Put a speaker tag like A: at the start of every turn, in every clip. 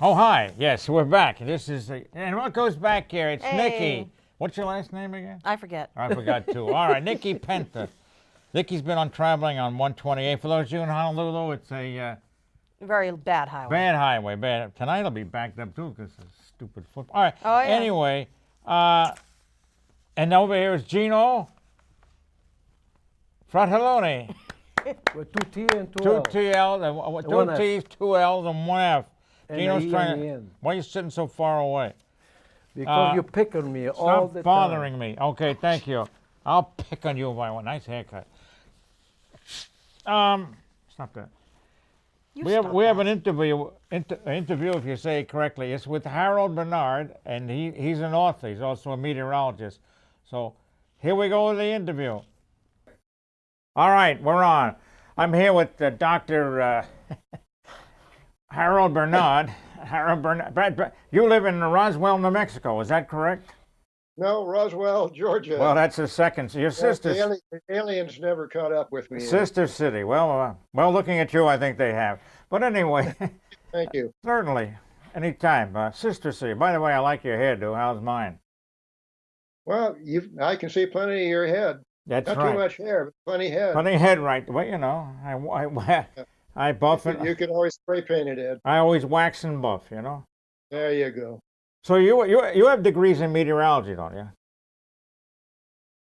A: Oh, hi. Yes, we're back. This is and what goes back here? It's
B: Hey.
A: Niki. What's your last name again?
B: I forget.
A: I forgot too. All right, Niki Penta. Niki's been on traveling on 128. For those of you in Honolulu, it's a
B: Very bad highway.
A: bad highway. Bad. Tonight it'll be backed up too because of stupid football. All right.
B: Oh, yeah.
A: Anyway, and over here is Gino. Fratelloni.
C: With two T and two
A: Two
C: L.
A: T's, two
C: One F.
A: T's, two L's, and one F.
C: And
A: Gino's
C: a E
A: trying
C: and
A: to.
C: the N.
A: Why are you sitting so far away?
C: Because you pick on me all the
A: Stop bothering me. Okay, thank you. I'll pick on you if I want. Nice haircut. Stop that.
B: You
A: We have
B: stop
A: we have
B: that.
A: an interview if you say it correctly. It's with Harold Bernard, and he's an author. He's also a meteorologist. So here we go with the interview. All right, we're on. I'm here with Dr. Harold Bernard. Harold Bernard. You live in Roswell, New Mexico. Is that correct?
D: No, Roswell, Georgia.
A: Well, that's the second. Your sister's
D: The aliens never caught up with me.
A: sister city. Well, looking at you, I think they have. But anyway,
D: Thank you.
A: certainly, anytime. Sister city. By the way, I like your hairdo. How's mine?
D: Well, I can see plenty of your head.
A: That's
D: Not
A: right.
D: too much hair, but plenty head.
A: Funny head, right? Well, I buff it.
D: You can always spray paint it, Ed.
A: I always wax and buff. You know.
D: There you go.
A: So you have degrees in meteorology, don't you?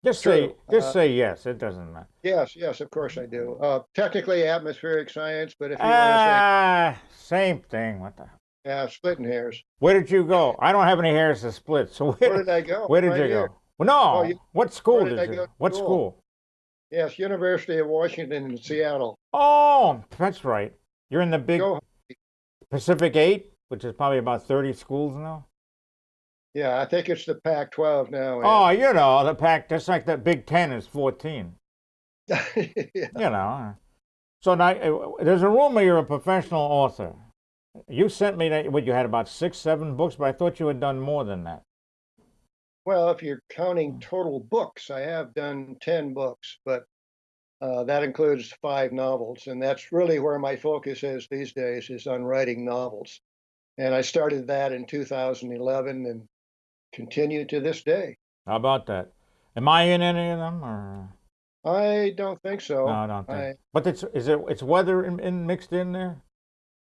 A: Just
D: True.
A: say yes. It doesn't matter.
D: Yes, of course I do. Technically atmospheric science, but if you want
A: Same thing. What the?
D: to say, splitting hairs.
A: Where did you go? I don't have any hairs to split. So
D: Where did I go?
A: Where did
D: Right
A: you
D: here.
A: go? Well, no.
D: Oh,
A: What school
D: where did I
A: did you?
D: go to
A: What
D: school?
A: school?
D: Yes, University of Washington in Seattle.
A: Oh, that's right. You're in the big
D: Go.
A: Pacific 8, which is probably about 30 schools now.
D: Yeah, I think it's the Pac-12 now.
A: Oh, you know, the Pac, just like the Big 10 is 14.
D: Yeah.
A: You know. So now, there's a rumor you're a professional author. You sent me that, you had about 6, 7 books, but I thought you had done more than that.
D: Well, if you're counting total books, I have done 10 books, but that includes 5 novels, and that's really where my focus is these days, is on writing novels. And I started that in 2011 and continue to this day.
A: How about that? Am I in any of them, or?
D: I don't think so.
A: No, I don't think. But it's weather mixed in there?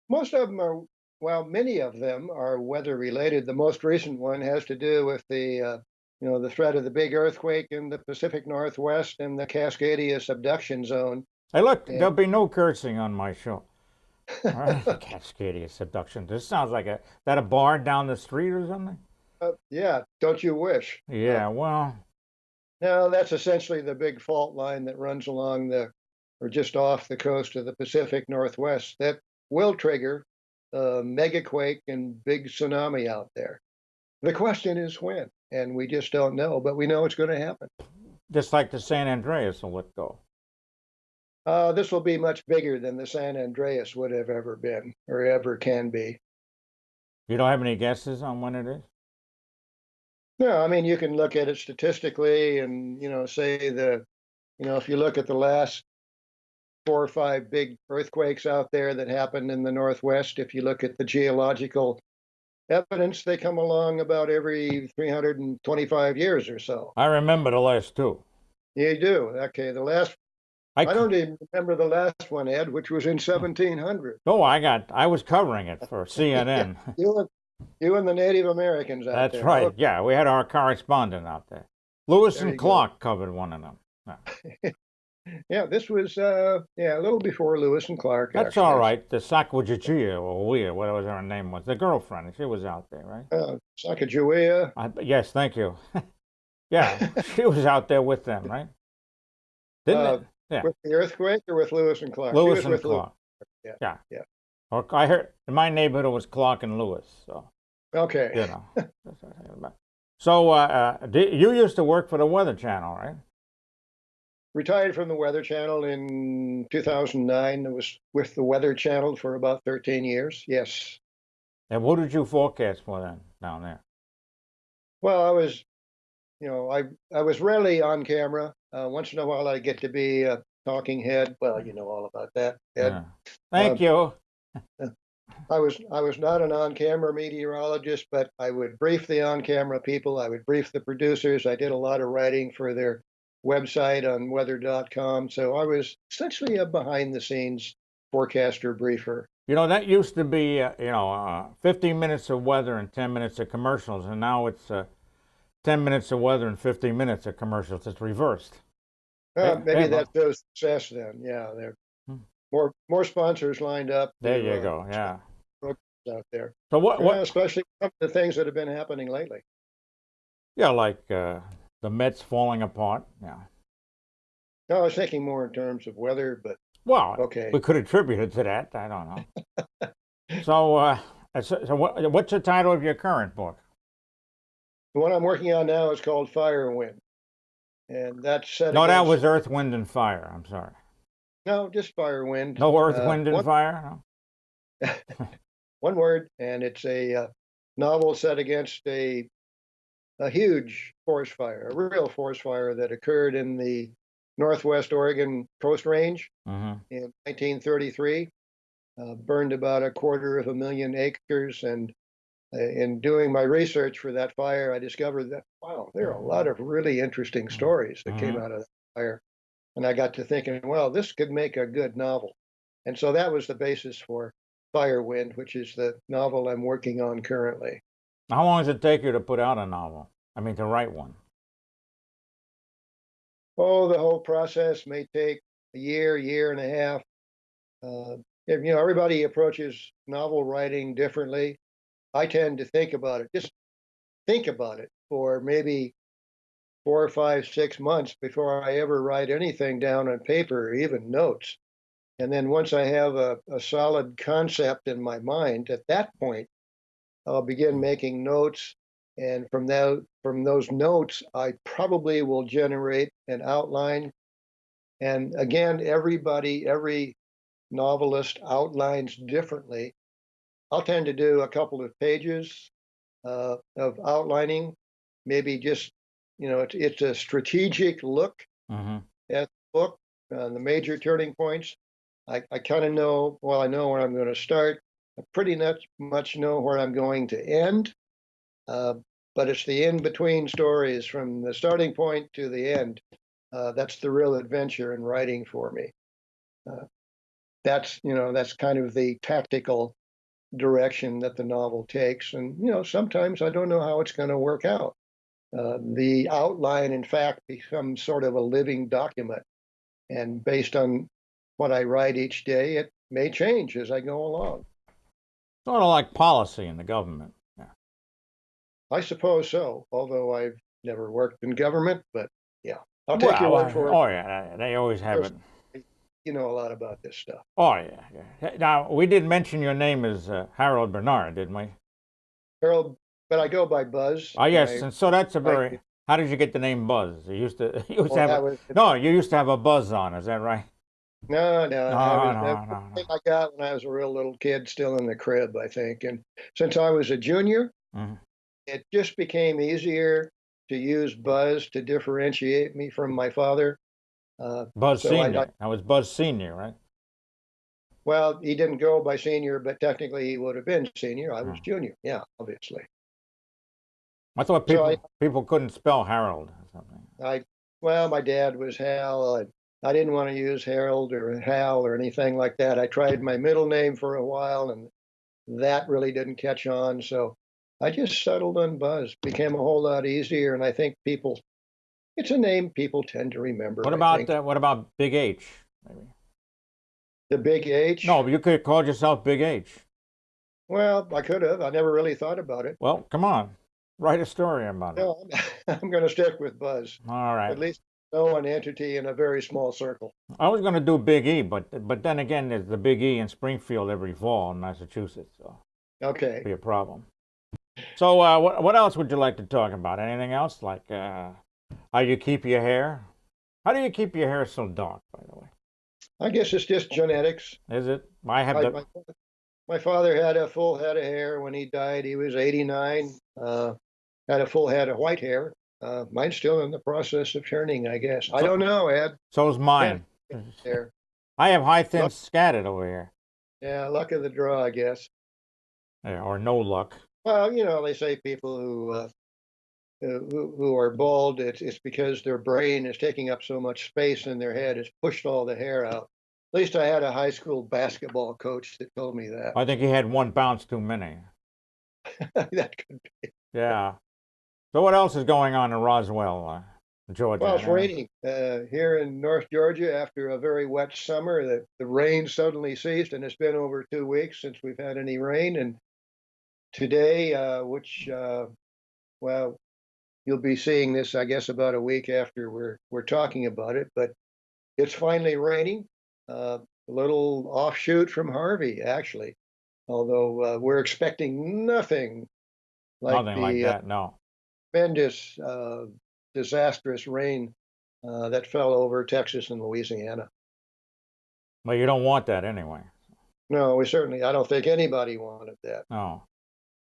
D: Most of them are, well, many of them are weather related. The most recent one has to do with the the threat of the big earthquake in the Pacific Northwest and the Cascadia subduction zone.
A: Hey, look,
D: Yeah.
A: there'll be no cursing on my show. All right, Cascadia subduction. This sounds like that a bar down the street or something?
D: Yeah, don't you wish?
A: Yeah, well,
D: No, that's essentially the big fault line that runs along or just off the coast of the Pacific Northwest that will trigger a megaquake and big tsunami out there. The question is when, and we just don't know, but we know it's going to happen.
A: just like the San Andreas will let go.
D: This will be much bigger than the San Andreas would have ever been or ever can be.
A: You don't have any guesses on when it is?
D: No, I mean, you can look at it statistically and, say if you look at the last 4 or 5 big earthquakes out there that happened in the Northwest, if you look at the geological evidence, they come along about every 325 years or so.
A: I remember the last 2.
D: You do. Okay, I don't even remember the last one, Ed, which was in 1700.
A: Oh, I was covering it for CNN.
D: You and the Native Americans out
A: That's
D: there.
A: right.
D: Okay.
A: Yeah, we had our correspondent out there. Lewis
D: There
A: and
D: you go.
A: Clark covered one of them. Yeah.
D: Yeah, this was a little before Lewis and Clark.
A: That's
D: actually.
A: all right. The Sacagawea, or Weir, whatever her name was, the girlfriend, she was out there, right?
D: Sacagawea.
A: Yes, thank you. Yeah, she was out there with them, right? Didn't it? Yeah,
D: With the earthquake or with Lewis and Clark? She
A: Lewis
D: was
A: and
D: with
A: Clark.
D: Yeah.
A: Yeah. Or I heard in my neighborhood it was Clark and Lewis, so
D: Okay.
A: you know. That's what I'm talking about. So you used to work for the Weather Channel, right?
D: Retired from the Weather Channel in 2009. I was with the Weather Channel for about 13 years. Yes.
A: And what did you forecast for then down there?
D: Well, I was, I was rarely on camera. Once in a while, I get to be a talking head. Well, you know all about that, Ed.
A: Yeah. Thank you.
D: I was not an on-camera meteorologist, but I would brief the on-camera people. I would brief the producers. I did a lot of writing for their website on weather.com. So I was essentially a behind-the-scenes forecaster briefer.
A: You know, that used to be, 15 minutes of weather and 10 minutes of commercials, and now it's 10 minutes of weather and 15 minutes of commercials. It's reversed.
D: Maybe that shows success then. Yeah, there
A: Hmm.
D: more sponsors lined up.
A: There you go. Yeah.
D: Out there.
A: So what?
D: Yeah, especially some of the things that have been happening lately.
A: Yeah, like the Mets falling apart. Yeah.
D: No, I was thinking more in terms of weather, but
A: Well,
D: okay.
A: we could attribute it to that. I don't know. So what's the title of your current book?
D: The one I'm working on now is called Fire and Wind, and that's set.
A: No, that
D: against,
A: was Earth, Wind, and Fire. I'm sorry.
D: no, just Fire and Wind.
A: No Earth, Wind, and Fire. No?
D: One word, and it's a novel set against a huge forest fire, a real forest fire that occurred in the Northwest Oregon Coast Range in 1933. Burned about 250,000 acres, and in doing my research for that fire, I discovered that, wow, there are a lot of really interesting stories that came out of that fire. And I got to thinking, well, this could make a good novel. And so that was the basis for Fire Wind, which is the novel I'm working on currently.
A: How long does it take you to put out a novel? I mean, to write one?
D: Oh, the whole process may take a year and a half. Everybody approaches novel writing differently. I tend to think about it, just think about it for maybe 4 or 5, 6 months before I ever write anything down on paper or even notes. And then once I have a solid concept in my mind, at that point, I'll begin making notes. And from those notes, I probably will generate an outline. And again, every novelist outlines differently. I'll tend to do a couple of pages of outlining, maybe just, it's a strategic look at the book, the major turning points. I kind of know, well, I know where I'm going to start. I pretty much know where I'm going to end. But it's the in-between stories from the starting point to the end. That's the real adventure in writing for me. That's kind of the tactical direction that the novel takes. And, sometimes I don't know how it's going to work out. The outline, in fact, becomes sort of a living document. And based on what I write each day, it may change as I go along.
A: Sort of like policy in the government. Yeah.
D: I suppose so, although I've never worked in government, but yeah, I'll take your word for it.
A: Oh, yeah, they always have it.
D: You know a lot about this stuff.
A: Oh, yeah. Now, we did mention your name is Harold Bernard, didn't we?
D: Harold, but I go by Buzz.
A: Oh, yes, and so that's a very... How did you get the name Buzz? You used to you used to have a buzz on, is that right?
D: No.
A: No.
D: I got when I was a real little kid, still in the crib, I think. And since I was a junior, it just became easier to use Buzz to differentiate me from my father.
A: Buzz Senior. I was Buzz Senior, right?
D: Well, he didn't go by senior, but technically he would have been senior. I was junior. Yeah, obviously.
A: I thought people couldn't spell Harold or something.
D: Well, my dad was Hal. I didn't want to use Harold or Hal or anything like that. I tried my middle name for a while, and that really didn't catch on. So I just settled on Buzz. Became a whole lot easier, and I think it's a name people tend to remember.
A: What about Big H? Maybe
D: the Big H?
A: No, you could have called yourself Big H.
D: Well, I could have. I never really thought about it.
A: Well, come on, write a story about it.
D: No, I'm going to stick with Buzz.
A: All right.
D: At least know an entity in a very small circle.
A: I was going to do Big E, but then again, there's the Big E in Springfield every fall in Massachusetts, so
D: okay,
A: it'd be a problem. So, what else would you like to talk about? Anything else, like how you keep your hair? How do you keep your hair so dark, by the way?
D: I guess it's just genetics.
A: Is it?
D: My father had a full head of hair when he died. He was 89. Had a full head of white hair. Mine's still in the process of turning, I guess. I don't know, Ed.
A: So's mine.
D: There.
A: I have high, thin, scattered over here.
D: Yeah, luck of the draw, I guess.
A: Yeah, or no luck.
D: Well, they say people who are bald, it's because their brain is taking up so much space in their head, it's pushed all the hair out. At least I had a high school basketball coach that told me that.
A: I think he had one bounce too many.
D: That could be.
A: Yeah. So what else is going on in Roswell, Georgia?
D: Well, it's raining here in North Georgia after a very wet summer. The rain suddenly ceased, and it's been over 2 weeks since we've had any rain. And today, well, you'll be seeing this, I guess, about a week after we're talking about it. But it's finally raining. A little offshoot from Harvey, actually. Although we're expecting nothing like
A: Nothing like
D: the
A: that, no.
D: tremendous, disastrous rain that fell over Texas and Louisiana.
A: Well, you don't want that anyway.
D: No, I don't think anybody wanted that.
A: No.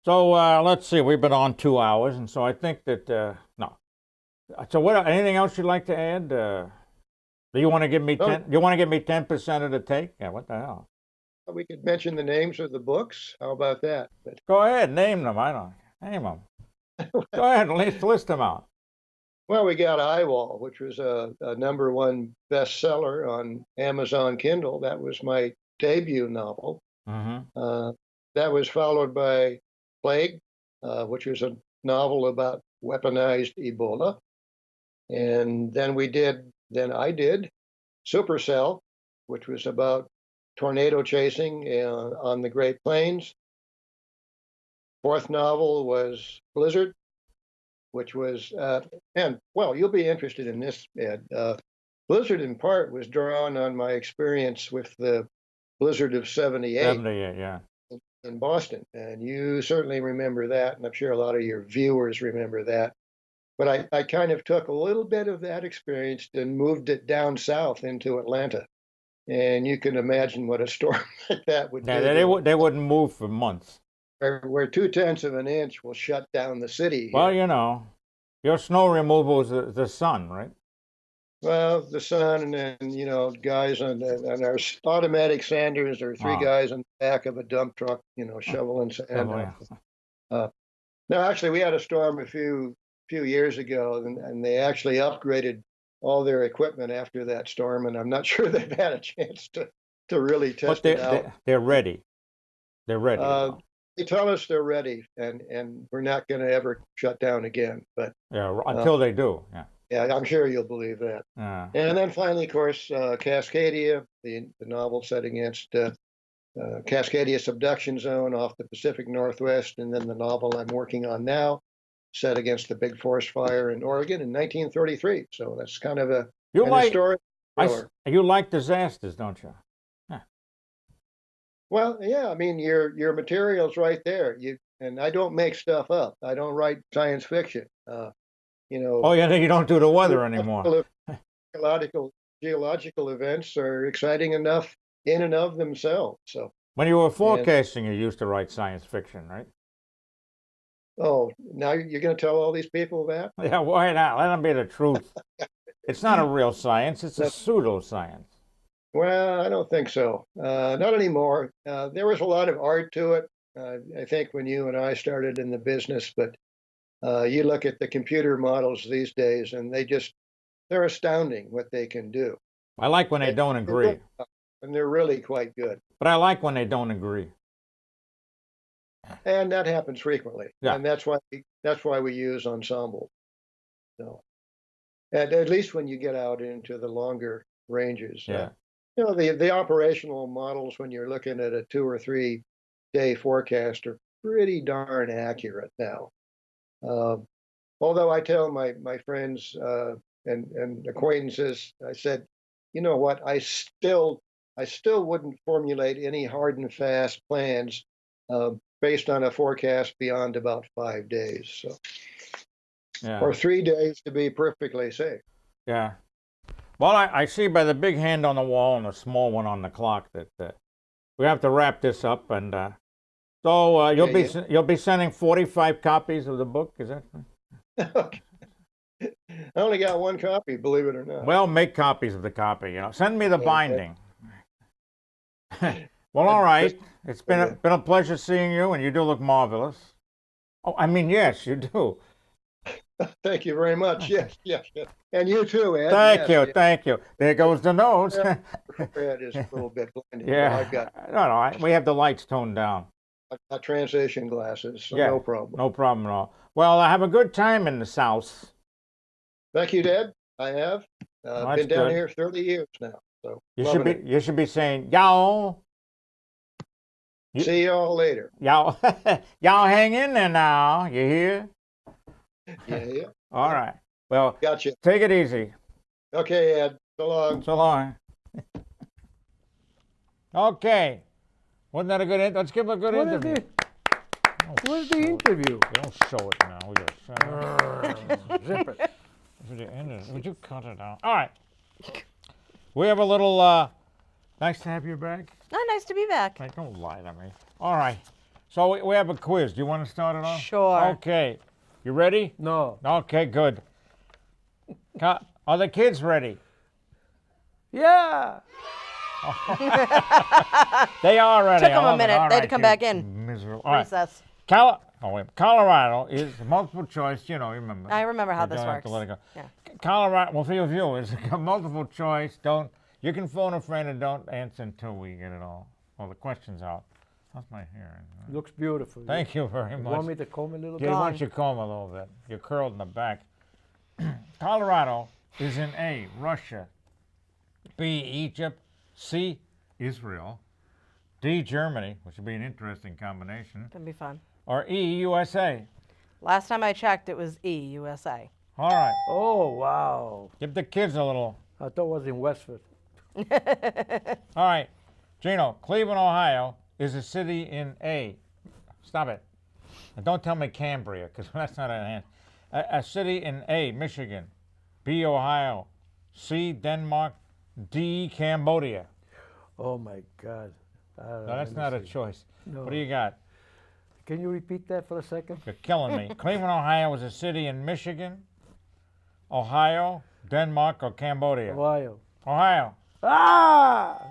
A: So let's see. We've been on 2 hours, and so I think that no. So what? Anything else you'd like to add? Do you want to give me 10? You want to give me 10% of the take? Yeah. What the hell?
D: We could mention the names of the books. How about that? But,
A: Go ahead. Name them. I don't name them. Go ahead. List them out.
D: well, we got Eyewall, which was a #1 bestseller on Amazon Kindle. That was my debut novel.
A: Mm-hmm.
D: That was followed by Plague, which was a novel about weaponized Ebola. And then I did Supercell, which was about tornado chasing on the Great Plains. Fourth novel was Blizzard, which was, and well, you'll be interested in this, Ed. Blizzard, in part, was drawn on my experience with the blizzard of '78.
A: 78, yeah.
D: In Boston, and you certainly remember that, and I'm sure a lot of your viewers remember that. But I kind of took a little bit of that experience and moved it down south into Atlanta, and you can imagine what a storm like that would
A: Yeah,
D: do.
A: they wouldn't move for months.
D: Where 2/10 of an inch will shut down the city.
A: Well,
D: Here.
A: you know, your snow removal is the sun, right?
D: Well, the sun, and then guys on our automatic sanders, or three
A: Oh.
D: guys on the back of a dump truck, shoveling sand.
A: Oh, yeah.
D: No, actually, we had a storm a few years ago, and they actually upgraded all their equipment after that storm, and I'm not sure they've had a chance to really test
A: But
D: it out.
A: they're ready. They're ready.
D: They tell us they're ready, and we're not going to ever shut down again. But
A: yeah, until they do. Yeah.
D: yeah, I'm sure you'll believe that.
A: Yeah.
D: And then finally, of course, Cascadia, the novel set against Cascadia Subduction Zone off the Pacific Northwest, and then the novel I'm working on now, set against the big forest fire in Oregon in 1933. So that's kind of an historic thriller.
A: You like disasters, don't you? Yeah.
D: Well, yeah, I mean your material's right there. And I don't make stuff up. I don't write science fiction.
A: Oh yeah, you don't do the weather anymore.
D: Geological events are exciting enough in and of themselves. So
A: when you were forecasting, you used to write science fiction, right?
D: oh, now you're going to tell all these people that?
A: Yeah, why not? Let them be the truth. It's not a real science; it's a pseudoscience.
D: Well, I don't think so. Not anymore. There was a lot of art to it, I think, when you and I started in the business. But you look at the computer models these days, and they're astounding what they can do.
A: I like when they don't agree.
D: And they're really quite good.
A: But I like when they don't agree.
D: And that happens frequently.
A: Yeah.
D: And that's why we use ensemble. So, and at least when you get out into the longer ranges.
A: Yeah.
D: The operational models, when you're looking at a 2 or 3 day forecast, are pretty darn accurate now. Although I tell my friends and acquaintances, I said, you know what, I still wouldn't formulate any hard and fast plans based on a forecast beyond about 5 days. So,
A: Yeah.
D: or 3 days to be perfectly safe.
A: Yeah. Well, I see by the big hand on the wall and the small one on the clock that we have to wrap this up, and so you'll be sending 45 copies of the book, is that right?
D: Okay. I only got 1 copy, believe it or not.
A: Well, make copies of the copy. Send me the binding. Well, all right.
D: Just-
A: It's been a pleasure seeing you, and you do look marvelous. Oh, I mean, yes, you do.
D: Thank you very much. Yes, yes, yes. And you too, Ed.
A: Thank
D: Yes,
A: you,
D: yes.
A: thank you. There goes the nose.
D: Ed is a little bit blinding. but
A: Yeah.
D: I've got
A: We have the lights toned down.
D: translation glasses, so
A: Yeah.
D: no problem.
A: No problem at all. Well, have a good time in the South.
D: Thank you, Ed. I have
A: Well,
D: been
A: that's
D: down
A: good.
D: here 30 years now, so
A: You
D: loving
A: you should be saying y'all.
D: it. See y'all later.
A: Y'all y'all hang in there now. You hear?
D: Yeah, yeah.
A: All right. Well,
D: Gotcha.
A: take it easy.
D: Okay, Ed. So long.
A: So long. Okay. Wasn't that a good let's give him a good
C: What is
A: interview.
C: Where's the interview?
A: Don't show it now. We gotta show it.
C: Zip it.
A: Would you cut it out? All right. We have a little nice to have you back.
B: Oh, nice to be back.
A: Hey, don't lie to me. All right. So we have a quiz. Do you want to start it off?
B: Sure.
A: Okay. You ready?
C: No.
A: Okay, good. Are the kids ready?
C: Yeah.
A: They are ready.
B: Took 'em
A: I
B: a
A: love it.
B: minute.
A: All
B: They had to
A: right,
B: come
A: you
B: back in.
A: Miserable. All right.
B: Recess.
A: Colorado is multiple choice. You remember.
B: I remember how
A: You
B: this
A: don't have to
B: works.
A: let it go.
B: Yeah.
A: Colorado, well, for your viewers, multiple choice. You can phone a friend and don't answer until we get it all the questions out. How's my hair?
C: Looks beautiful.
A: Thank you very
C: You
A: much.
C: want me to comb a little
A: Yeah,
C: bit?
A: why don't you comb a little bit? You're curled in the back. Colorado is in A, Russia, B, Egypt, C, Israel, D, Germany, which would be an interesting combination,
B: Gonna be fun.
A: or E, USA.
B: Last time I checked, it was E, USA.
A: All right,
C: Oh, wow.
A: give the kids a little.
C: I thought it was in Westford.
A: All right, Gino, Cleveland, Ohio is a city in A. Stop it. And don't tell me Cambria, because that's not an answer. A city in A, Michigan, B, Ohio, C, Denmark, D, Cambodia.
C: Oh, my God.
A: No, that's not a choice.
C: No.
A: What do you got?
C: Can you repeat that for a second?
A: You're killing me. Cleveland, Ohio is a city in Michigan, Ohio, Denmark, or Cambodia?
C: Ohio.
A: Ohio.
C: Ah!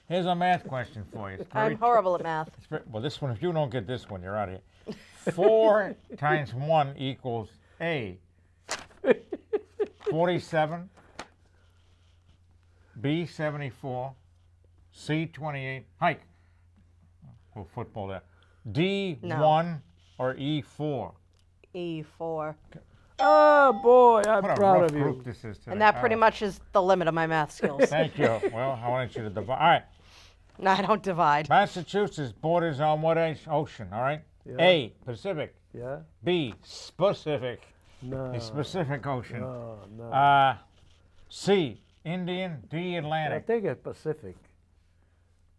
A: Here's a math question for you. It's very
B: I'm horrible at math.
A: well, this one, if you don't get this one, you're out of here. 4 times 1 equals A. 47, B, 74, C, 28. Hike. Oh, football there. D,
B: No.
A: 1, or E, 4.
B: E4.
C: Oh, boy, I'm
A: What a
C: proud
A: rough
C: of you.
A: group this is today.
B: And that
A: All
B: pretty
A: right.
B: much is the limit of my math skills.
A: Thank you. Well, I wanted you to divide. All right.
B: No, I don't divide.
A: Massachusetts borders on what ocean? All right.
C: Yeah.
A: A, Pacific.
C: Yeah?
A: B, Pacific.
C: No.
A: The Pacific Ocean.
C: No, no.
A: C, Indian. D,
C: I
A: Atlantic.
C: think it's Pacific.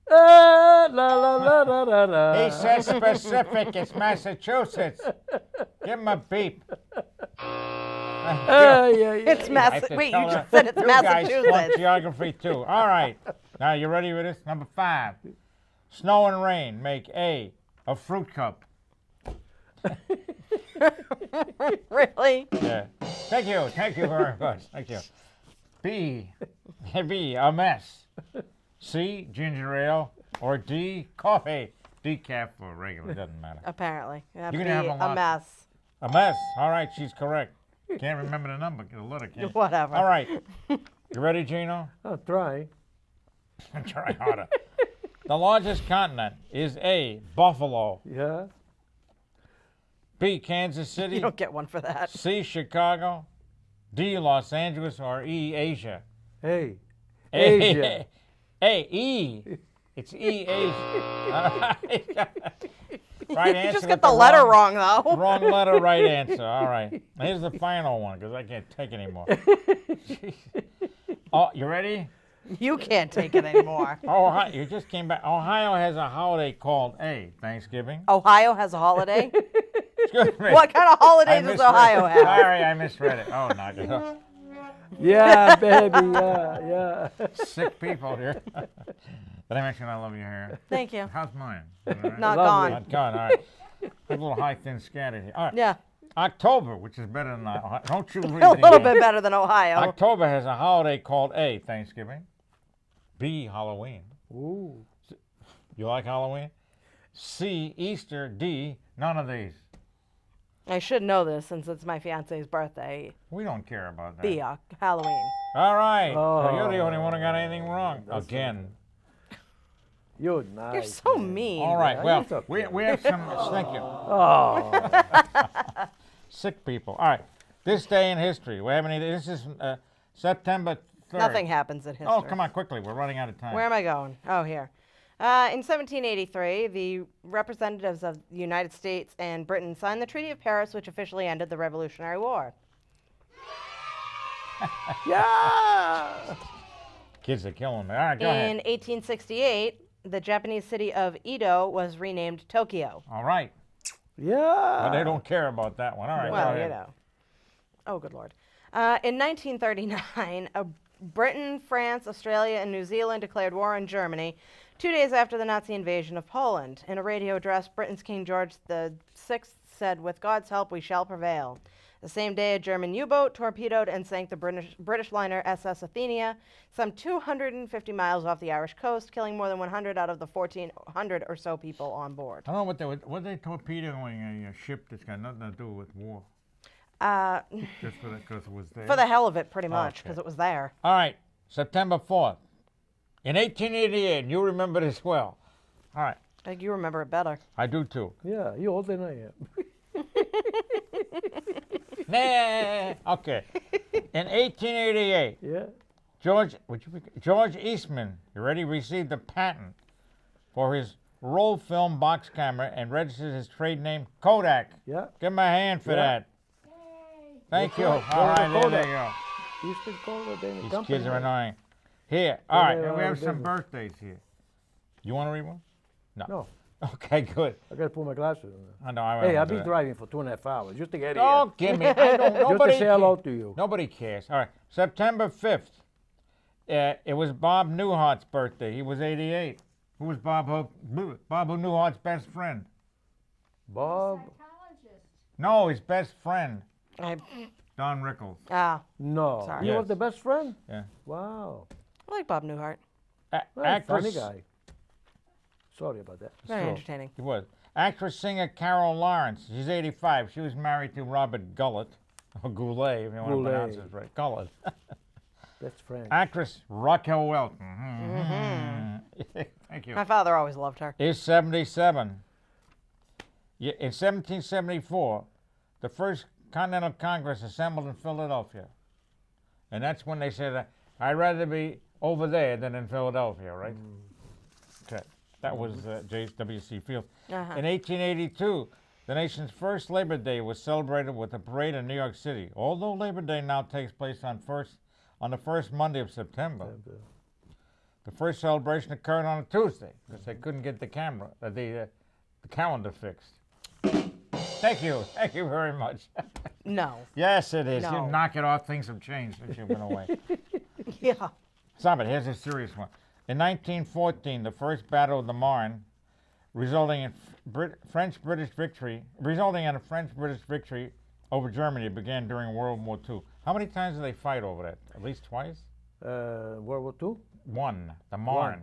C: La, la, la, la, la, la.
A: He says Pacific. It's Massachusetts. Give him a beep.
C: Yeah, yeah.
B: It's
A: I have to
B: Wait, you
A: tell her,
B: just said it's
A: you guys flunk
B: Massachusetts.
A: geography too. All right. Now you ready with this? Number 5. Snow and rain make A, a fruit cup.
B: Really?
A: Yeah. Thank you. Thank you very much. Thank you. B, a mess. C, ginger ale. Or D, coffee. Decaf or regular, doesn't matter.
B: Apparently. It have
A: You
B: to
A: can have
B: be
A: a lot.
B: a mess.
A: A mess. All right, she's correct. Can't remember the number. Get a letter, can't.
B: Whatever.
A: All right. You ready, Gino?
C: I'm trying.
A: Try harder. The largest continent is A, Buffalo.
C: Yeah?
A: B, Kansas City.
B: You don't get one for that.
A: C, Chicago. D, Los Angeles. Or E, Asia.
C: Hey. Asia.
A: A, E. It's E, Asia. Right
B: You
A: answer.
B: just
A: with
B: got the letter wrong, though.
A: Wrong letter, right answer. All right. Here's the final one because I can't take anymore. Oh, you ready?
B: You can't take it anymore.
A: Ohio, you just came back. Ohio has a holiday called A, Thanksgiving.
B: Ohio has a holiday?
A: Excuse me.
B: What kind of
A: I
B: holiday does
A: misread
B: Ohio
A: it.
B: have?
A: Sorry, I misread it. Oh, knock it off.
C: Yeah, baby. Yeah, yeah.
A: Sick people here. Did I mention I love your hair?
B: Thank you.
A: How's mine? Is it all right?
B: Not
C: Lovely.
B: gone.
A: Not gone. All right. A little high, thin, scattered here. All right.
B: Yeah.
A: October, which is better than Ohio. Don't you read
B: A
A: the,
B: little bit better than Ohio.
A: October has a holiday called A, Thanksgiving. B, Halloween.
C: Ooh.
A: You like Halloween? C, Easter. D, none of these.
B: I should know this since it's my fiance's birthday.
A: We don't care about that.
B: B, Halloween.
A: All right. So
C: Oh,
A: you're the only one who got anything wrong.
C: that's
A: Again.
C: You're nice.
B: You're so
C: man.
B: mean.
A: All right.
C: Yeah,
A: Well,
C: it's okay.
A: we have some, thank you,
C: Oh,
A: sick people. All right. This day in history. We have any, this is September 3rd.
B: Nothing happens in history.
A: Oh, come on, quickly. We're running out of time.
B: Where am I going? Oh, here. In 1783, the representatives of the United States and Britain signed the Treaty of Paris, which officially ended the Revolutionary War.
C: yeah.
A: Kids are killing me. All right, go
B: In
A: ahead.
B: 1868, the Japanese city of Edo was renamed Tokyo.
A: All right.
C: Yeah.
A: But they don't care about that one. All right, go
B: Well,
A: ahead.
B: you know. Oh, good Lord. In 1939, Britain, France, Australia, and New Zealand declared war on Germany 2 days after the Nazi invasion of Poland. In a radio address, Britain's King George VI said, "With God's help, we shall prevail." The same day, a German U-boat torpedoed and sank the British liner SS Athenia, some 250 miles off the Irish coast, killing more than 100 out of the 1,400 or so people on board.
A: I don't know what they torpedoing a ship that's got nothing to do with war. Just for that, because it was there.
B: For the hell of it, pretty much,
A: Okay.
B: because it was there.
A: All right, September 4th. In 1888, and you remember this well. All right,
B: I think you remember it better.
A: I do too.
C: Yeah, you're older than I am.
A: Nah. Okay. In 1888,
C: Yeah.
A: George Eastman, you ready, received a patent for his roll film box camera and registered his trade name Kodak.
C: Yeah.
A: Give him a hand for
C: Yeah.
A: that. Thank you.
C: right.
A: All right, there
C: Kodak.
A: you go.
C: Eastern Color, then the
A: These
C: company.
A: kids are annoying. Here, all right,
C: they
A: and we
C: are
A: have some
C: business.
A: birthdays here. You want to read one?
C: No,
A: Okay, good.
C: I gotta put my glasses on.
A: I know. I
C: Hey,
A: won't
C: I've
A: do
C: been
A: that.
C: driving for 2.5 hours just to get here.
A: Don't give me. I don't.
C: Just
A: Nobody
C: to say hello
A: cares.
C: to you.
A: Nobody cares. All right, September 5th. It was Bob Newhart's birthday. He was 88. Who was Bob Newhart's best friend?
C: Bob?
A: No, his best friend,
B: I,
A: Don Rickles.
C: No.
B: Sorry.
C: You
A: Yes.
C: was the best friend?
A: Yeah.
C: Wow.
B: I like Bob Newhart.
C: Well,
A: Actress.
C: funny guy. Sorry about that.
B: Very
A: Sure.
B: entertaining.
A: He was. Actress singer Carol Lawrence. She's 85. She was married to Robert Gullet, or Goulet, if you want to pronounce
C: Goulet.
A: it right. Gullet.
C: Best friend.
A: Actress Raquel Welton. Thank you.
B: My father always loved her.
A: Is 77. In 1774, the first Continental Congress assembled in Philadelphia. And that's when they said, I'd rather be over there than in Philadelphia, right? Okay. That was J.W.C. Field.
B: Uh-huh.
A: In 1882, the nation's first Labor Day was celebrated with a parade in New York City. Although Labor Day now takes place on the first Monday of September, the first celebration occurred on a Tuesday because they couldn't get the calendar fixed. Thank you very much.
B: No.
A: Yes, it is.
B: No.
A: You knock it off. Things have changed since you've been away.
B: Yeah.
A: Stop it. Here's a serious one. In 1914, the first Battle of the Marne, resulting in a French-British victory over Germany, began during World War II. How many times did they fight over that? At least twice?
C: World War II?
A: One. The Marne.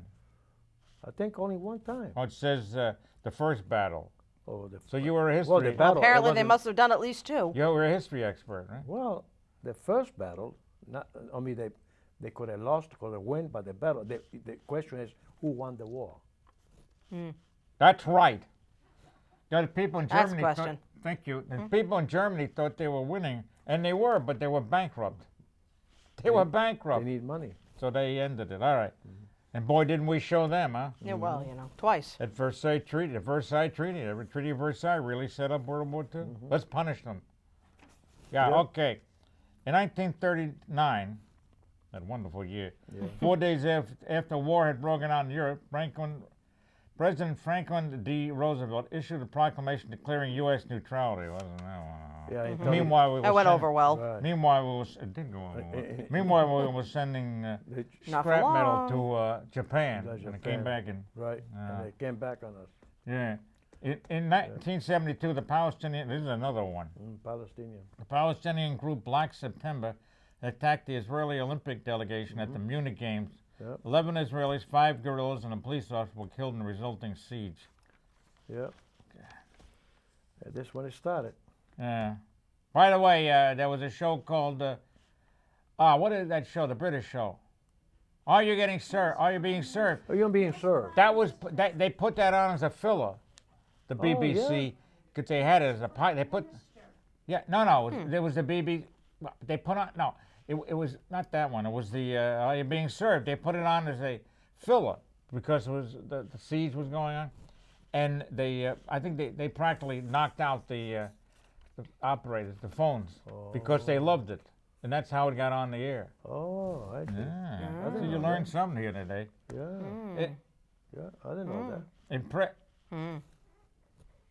C: I think only one time.
A: Oh, it says the first battle.
C: Oh, the
A: So you were a history.
C: Well, the battle.
B: Apparently,
C: it
B: they
C: wasn't-
B: must have done at least two.
A: You were a history expert, right?
C: Well, the first battle, they could have lost, could have won, but the battle, the question is, who won the war?
A: That's right. The people in
B: That's
A: Germany
B: the question.
A: thank you. The people in Germany thought they were winning, and they were, but they were bankrupt. They were bankrupt,
C: They need money.
A: so they ended it. All right. And boy, didn't we show them, huh?
B: Yeah, well, twice.
A: At Versailles Treaty, the Versailles Treaty, the Treaty of Versailles really set up World War II. Let's punish them. Yeah,
C: Yeah.
A: okay. In 1939, that wonderful year, 4 days after war had broken out in Europe, President Franklin D. Roosevelt issued a proclamation declaring U.S. neutrality. Wasn't that one?
C: Yeah, in
A: Meanwhile, we
B: That
A: were
B: went
A: sending-
B: over well.
C: Right.
A: Meanwhile, it did go over well. Meanwhile, we were sending
C: They-
B: Not for
A: scrap metal
B: long.
A: to Japan,
C: To
A: and it
C: Japan.
A: came back in.
C: Right,
A: Yeah.
C: and they came back on us,
A: Yeah. In 1972, the Palestinian, this is another one.
C: Palestinian.
A: The Palestinian group Black September attacked the Israeli Olympic delegation at the Munich Games
C: Yep.
A: 11 Israelis, 5 guerrillas, and a police officer were killed in the resulting siege.
C: Yep. Yeah, this when it started.
A: Yeah. By the way, there was a show called, what is that show? The British show. Are you getting served? Are you being served?
C: Oh, you're being served.
A: That was they put that on as a filler, the
C: Oh,
A: BBC, because they had it as a pilot. They put, yeah, no, there was the BBC. They put on it was not that one. It was the Are You Being Served? They put it on as a filler because it was the siege was going on, and they I think they practically knocked out the operators, the phones, because they loved it, and that's how it got on the air.
C: Oh, I see.
A: Yeah,
C: I
A: so
C: didn't
A: you
C: know
A: learned
C: that.
A: something here today.
C: Yeah.
A: It,
C: Yeah, I didn't know that.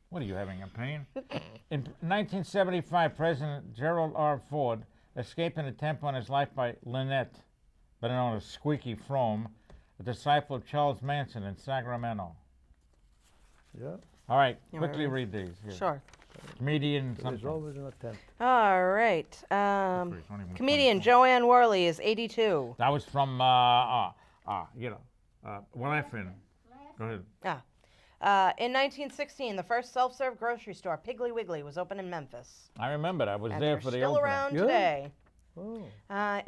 A: What are you having, a pain? In 1975, President Gerald R. Ford escaped an attempt on his life by Lynette, better known as Squeaky Fromme, a disciple of Charles Manson in Sacramento.
C: Yeah.
A: All right,
B: You want
A: quickly
B: me to
A: read these. Here.
B: Sure.
A: Comedian
C: There's
A: something.
C: always an attempt.
B: All right.
A: It's not even
B: Comedian
A: 24.
B: Joanne Worley is 82.
A: That was from, Laughing. Go ahead.
B: In 1916, the first self-serve grocery store, Piggly Wiggly, was opened in Memphis.
A: I remember that. I was
B: And
A: there
B: they're
A: for the
B: still
A: opening.
B: around
C: Yeah.
B: today.
C: Oh.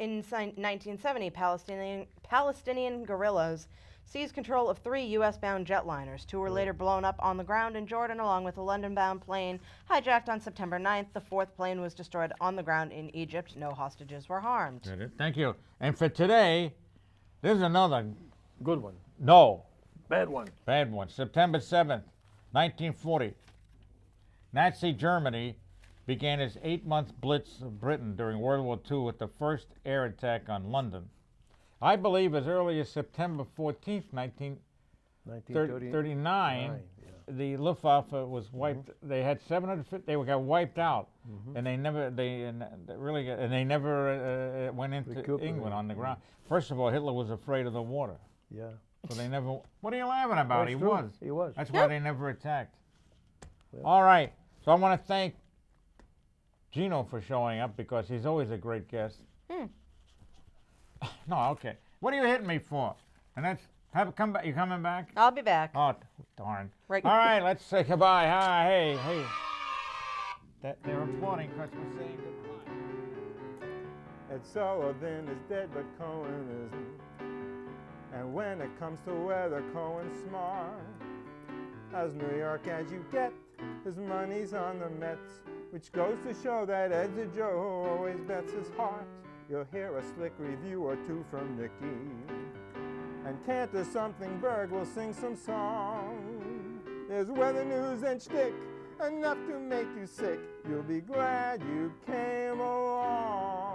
B: In 1970, Palestinian guerrillas seized control of 3 U.S.-bound jetliners. 2 were later blown up on the ground in Jordan, along with a London-bound plane hijacked on September 9th. The 4th plane was destroyed on the ground in Egypt. No hostages were harmed.
A: Did it? Thank you. And for today, there's another,
C: Good one.
A: no,
C: Bad one.
A: bad one. September 7th, 1940. Nazi Germany began its 8-month blitz of Britain during World War II with the first air attack on London. I believe as early as September 14th, 1939, the Luftwaffe was wiped. They had 750. They got wiped out, and they never went into
C: Recuperated.
A: England on the ground. First of all, Hitler was afraid of the water,
C: Yeah.
A: so they never. What are you laughing about?
C: That's
A: He
C: true.
A: was.
C: He was.
A: That's why they never attacked.
C: Yeah.
A: All right. So I want to thank Gino for showing up because he's always a great guest. No, okay. What are you hitting me for? And that's come back. You coming back?
B: I'll be back.
A: Oh, darn.
B: Right.
A: All right, let's say goodbye. Hi, hey. They're applauding because we're saying goodbye.
E: Ed Sullivan is dead, but Cohen isn't. And when it comes to weather, Cohen's smart. As New York as you get, his money's on the Mets, which goes to show that Ed's a Joe who always bets his heart. You'll hear a slick review or 2 from Niki. And Cantor Something Berg will sing some song. There's weather news and shtick, enough to make you sick. You'll be glad you came along.